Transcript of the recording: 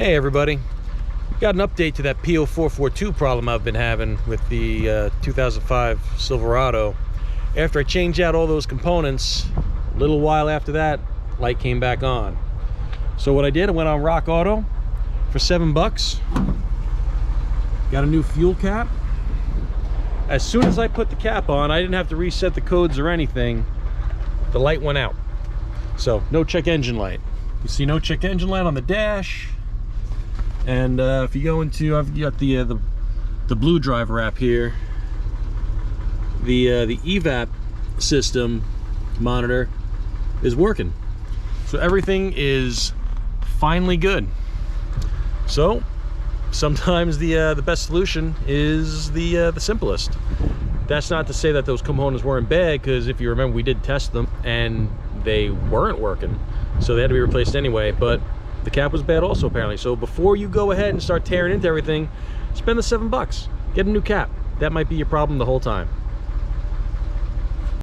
Hey everybody, got an update to that P0442 problem I've been having with the 2005 Silverado. After I changed out all those components, a little while after that, light came back on. So what I did, I went on Rock Auto for $7. Got a new fuel cap. As soon as I put the cap on, I didn't have to reset the codes or anything. The light went out. So no check engine light. You see no check engine light on the dash. And if you go into, I've got the blue driver app here. The evap system monitor is working. So everything is finally good. So sometimes the best solution is the simplest. That's not to say that those components weren't bad, because if you remember, we did test them and they weren't working, so they had to be replaced anyway. But the cap was bad also, apparently. So before you go ahead and start tearing into everything, spend the $7. Get a new cap. That might be your problem the whole time.